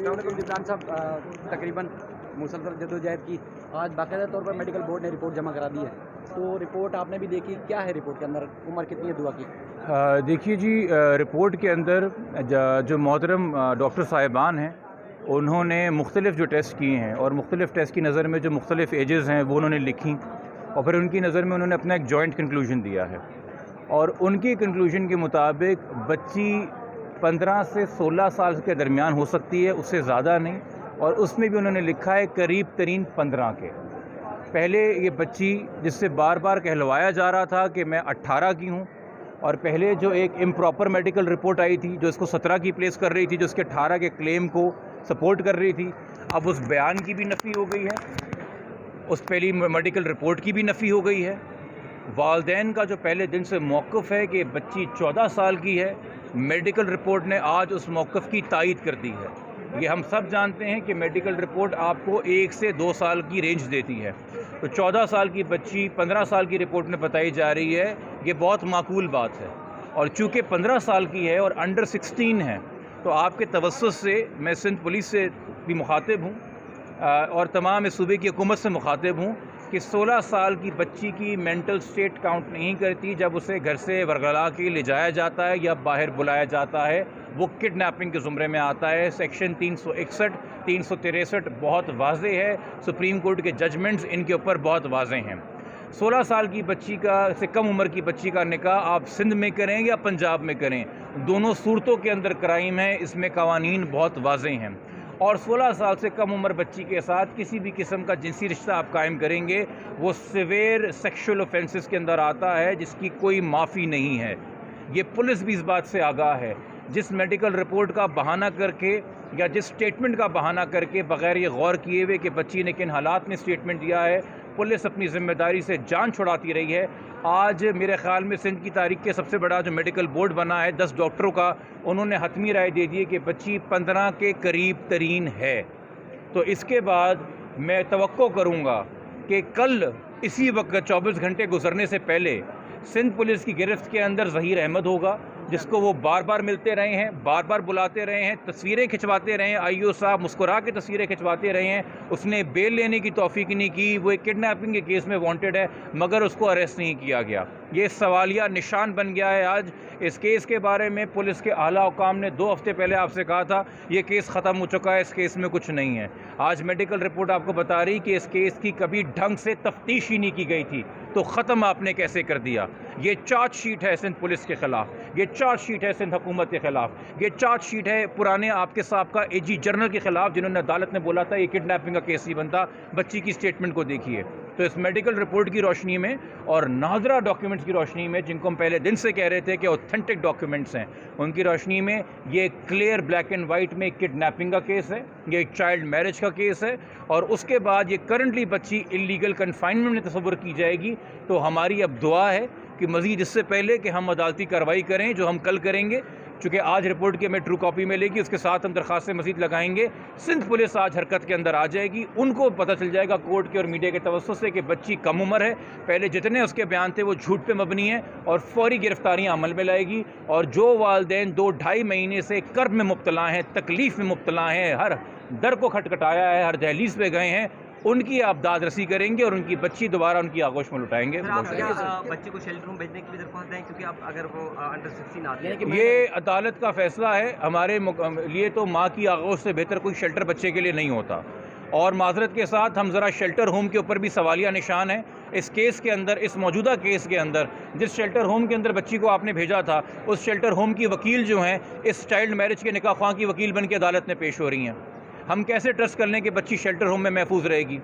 जिब्रान साहब, तकरीबन मुसलसल जद्दोजहद की आज बाकायदा तौर पर मेडिकल बोर्ड ने रिपोर्ट जमा करा दी है, तो रिपोर्ट आपने भी देखी, क्या है रिपोर्ट के अंदर, उम्र कितनी है दुआ की? देखिए जी, रिपोर्ट के अंदर जो मोहतरम डॉक्टर साहिबान हैं, उन्होंने मुख्तलिफ़ जो टेस्ट किए हैं और मुख्तलिफ़ टेस्ट की नज़र में जो मुख्तलिफ़ एजेस हैं वो उन्होंने लिखी और फिर उनकी नज़र में उन्होंने अपना एक जॉइंट कंक्लूजन दिया है। और उनके कंक्लूजन के मुताबिक बच्ची 15 से 16 साल के दरमियान हो सकती है, उससे ज़्यादा नहीं। और उसमें भी उन्होंने लिखा है करीब तरीन 15 के। पहले ये बच्ची जिससे बार बार कहलवाया जा रहा था कि मैं 18 की हूँ, और पहले जो एक इम्प्रॉपर मेडिकल रिपोर्ट आई थी जो इसको 17 की प्लेस कर रही थी, जो इसके 18 के क्लेम को सपोर्ट कर रही थी, अब उस बयान की भी नफ़ी हो गई है, उस पहली मेडिकल रिपोर्ट की भी नफ़ी हो गई है। वालदैन का जो पहले दिन से मौक़िफ़ है कि बच्ची 14 साल की है, मेडिकल रिपोर्ट ने आज उस मौक़िफ़ की तायद कर दी है। ये हम सब जानते हैं कि मेडिकल रिपोर्ट आपको 1 से 2 साल की रेंज देती है, तो 14 साल की बच्ची 15 साल की रिपोर्ट में बताई जा रही है, ये बहुत माकूल बात है। और चूँकि 15 साल की है और अंडर 16 है, तो आपके तवस्सुस से मैं सिंध पुलिस से भी मुखातिब हूँ और तमाम इस सूबे की हुकूमत से मुखातिब हूँ कि 16 साल की बच्ची की मेंटल स्टेट काउंट नहीं करती जब उसे घर से वरगला के ले जाया जाता है या बाहर बुलाया जाता है, वो किडनैपिंग के ज़ुमरे में आता है। सेक्शन 361, 363 बहुत वाज़ेह है, सुप्रीम कोर्ट के जजमेंट्स इनके ऊपर बहुत वाज़ेह हैं। 16 साल की बच्ची का से कम उम्र की बच्ची का निकाह आप सिंध में करें या पंजाब में करें, दोनों सूरतों के अंदर क्राइम है, इसमें कवानीन बहुत वाज़ेह हैं। और 16 साल से कम उम्र बच्ची के साथ किसी भी किस्म का जिनसी रिश्ता आप कायम करेंगे, वो सिवियर सेक्शुअल ऑफेंसेस के अंदर आता है, जिसकी कोई माफ़ी नहीं है। ये पुलिस भी इस बात से आगाह है। जिस मेडिकल रिपोर्ट का बहाना करके या जिस स्टेटमेंट का बहाना करके बग़ैर ये गौर किए हुए कि बच्ची ने किन हालात में स्टेटमेंट दिया है, पुलिस अपनी ज़िम्मेदारी से जान छुड़ाती रही है। आज मेरे ख़्याल में सिंध की तारीख के सबसे बड़ा जो मेडिकल बोर्ड बना है 10 डॉक्टरों का, उन्होंने हतमी राय दे दी है कि बच्ची 15 के करीब तरीन है। तो इसके बाद मैं तवक्को करूँगा कि कल इसी वक्त 24 घंटे गुजरने से पहले सिंध पुलिस की गिरफ्त के अंदर ज़हीर अहमद होगा, जिसको वो बार बार मिलते रहे हैं, बार बार बुलाते रहे हैं, तस्वीरें खिंचवाते रहे हैं, आईओ साहब मुस्कुरा के तस्वीरें खिंचवाते रहे हैं। उसने बेल लेने की तौफीक नहीं की, वो एक किडनैपिंग के केस में वांटेड है, मगर उसको अरेस्ट नहीं किया गया। ये सवालिया निशान बन गया है। आज इस केस के बारे में पुलिस के आला हुकाम ने 2 हफ्ते पहले आपसे कहा था ये केस ख़त्म हो चुका है, इस केस में कुछ नहीं है। आज मेडिकल रिपोर्ट आपको बता रही कि इस केस की कभी ढंग से तफ्तीश ही नहीं की गई थी, तो ख़त्म आपने कैसे कर दिया। ये चार्जशीट है सिंध पुलिस के ख़िलाफ़, ये चार्जशीट है सिंध हुकूमत के ख़िलाफ़, ये चार्जशीट है पुराने आपके साहब एजी जनरल के ख़िलाफ़, जिन्होंने अदालत ने बोला था ये किडनैपिंग का केस ही बनता। बच्ची की स्टेटमेंट को देखिए। तो इस मेडिकल रिपोर्ट की रोशनी में और नादरा डॉक्यूमेंट्स की रोशनी में, जिनको हम पहले दिन से कह रहे थे कि ऑथेंटिक डॉक्यूमेंट्स हैं, उनकी रोशनी में ये क्लियर ब्लैक एंड वाइट में किडनैपिंग का केस है, ये एक चाइल्ड मैरिज का केस है। और उसके बाद ये करंटली बच्ची इलीगल कन्फाइनमेंट में तस्वुर की जाएगी। तो हमारी अब दुआ है कि मज़ीद इससे पहले कि हम अदालती कार्रवाई करें, जो हम कल करेंगे, चूँकि आज रिपोर्ट की हमें ट्रू कॉपी मिलेगी, उसके साथ हम दरख्वास्तें मज़ीद लगाएंगे। सिंध पुलिस आज हरकत के अंदर आ जाएगी, उनको पता चल जाएगा कोर्ट के और मीडिया के तवज्जुह से कि बच्ची कम उम्र है, पहले जितने उसके बयान थे वो झूठ पे मबनी है, और फौरी गिरफ्तारियाँ अमल में लाएगी। और जो वालदैन 2-2.5 महीने से कर्ब में मुब्तला हैं, तकलीफ़ में मुब्तला हैं, हर दर को खटखटाया है, हर दहलीज़ पे गए हैं, उनकी आप दाद रसी करेंगे और उनकी बच्ची दोबारा उनकी आगोश में लुटाएंगे। आप क्या बच्चे को शेल्टर में भेजने की भी दरख्वास्त दें, क्योंकि अब अगर वो अंडर 16 आती है? ये अदालत का फैसला है। हमारे लिए तो माँ की आगोश से बेहतर कोई शेल्टर बच्चे के लिए नहीं होता। और माजरत के साथ हम ज़रा शेल्टर होम के ऊपर भी सवालिया निशान है। इस केस के अंदर, इस मौजूदा केस के अंदर, जिस शेल्टर होम के अंदर बच्ची को आपने भेजा था, उस शेल्टर होम की वकील जो हैं, इस चाइल्ड मैरिज के निकाह ख्वाह की वकील बन के अदालत में पेश हो रही हैं। हम कैसे ट्रस्ट कर लें कि बच्ची शेल्टर होम में महफूज रहेगी,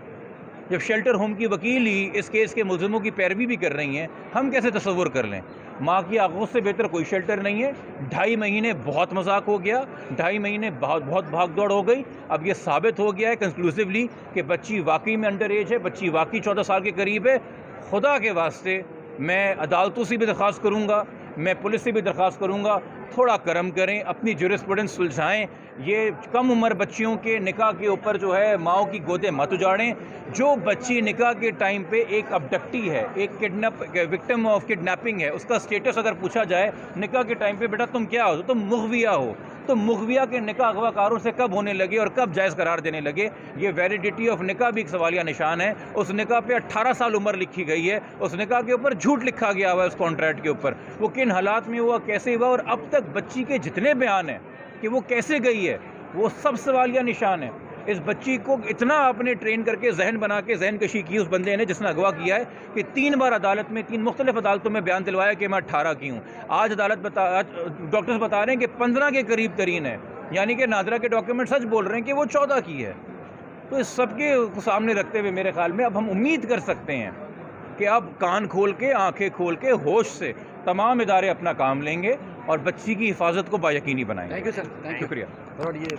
जब शेल्टर होम की वकील ही इस केस के मुलज़िमों की पैरवी भी कर रही हैं? हम कैसे तसव्वुर कर लें? माँ की आगोश से बेहतर कोई शेल्टर नहीं है। 2.5 महीने बहुत मजाक हो गया, 2.5 महीने बहुत भाग दौड़ हो गई। अब ये साबित हो गया है कंक्लूसिवली कि बच्ची वाकई में अंडर एज है, बच्ची वाकई 14 साल के करीब है। खुदा के वास्ते मैं अदालतों से भी दरख्वास्त करूँगा, मैं पुलिस से भी दरख्वास्त करूँगा, थोड़ा करम करें, अपनी जुरिस्प्रूडेंस सुलझाएँ। ये कम उम्र बच्चियों के निकाह के ऊपर जो है माओ की गोदे मत उजाड़ें। जो बच्ची निकाह के टाइम पे एक अबडक्टी है, एक विक्टिम ऑफ किडनैपिंग है, उसका स्टेटस अगर पूछा जाए निकाह के टाइम पे, बेटा तुम क्या हो, तुम मुग़विया हो, तो मुगविया के निकाह अगवाकारों से कब होने लगे और कब जायज़ करार देने लगे? ये वैलिडिटी ऑफ निकाह भी एक सवालिया निशान है। उस निकाह पे 18 साल उम्र लिखी गई है, उस निकाह के ऊपर झूठ लिखा गया हुआ है, उस कॉन्ट्रैक्ट के ऊपर। वो किन हालात में हुआ, कैसे हुआ, और अब तक बच्ची के जितने बयान हैं कि वो कैसे गई है, वो सब सवालिया निशान है। इस बच्ची को इतना आपने ट्रेन करके जहन बना के जहन कशी की उस बंदे ने जिसने अगवा किया है कि 3 बार अदालत में 3 मुख्तलिफ अदालतों में बयान दिलवाया कि मैं 18 की हूँ। आज डॉक्टर्स बता रहे हैं कि 15 के करीब तरीन है, यानी कि नादरा के डॉक्यूमेंट सच बोल रहे हैं कि वो 14 की है। तो इस सबके सामने रखते हुए मेरे ख्याल में अब हम उम्मीद कर सकते हैं कि अब कान खोल के, आंखें खोल के, होश से तमाम इदारे अपना काम लेंगे और बच्ची की हिफाजत को बायकीनी बनाएंगे। Thank you sir, thank you. शुक्रिया। और ये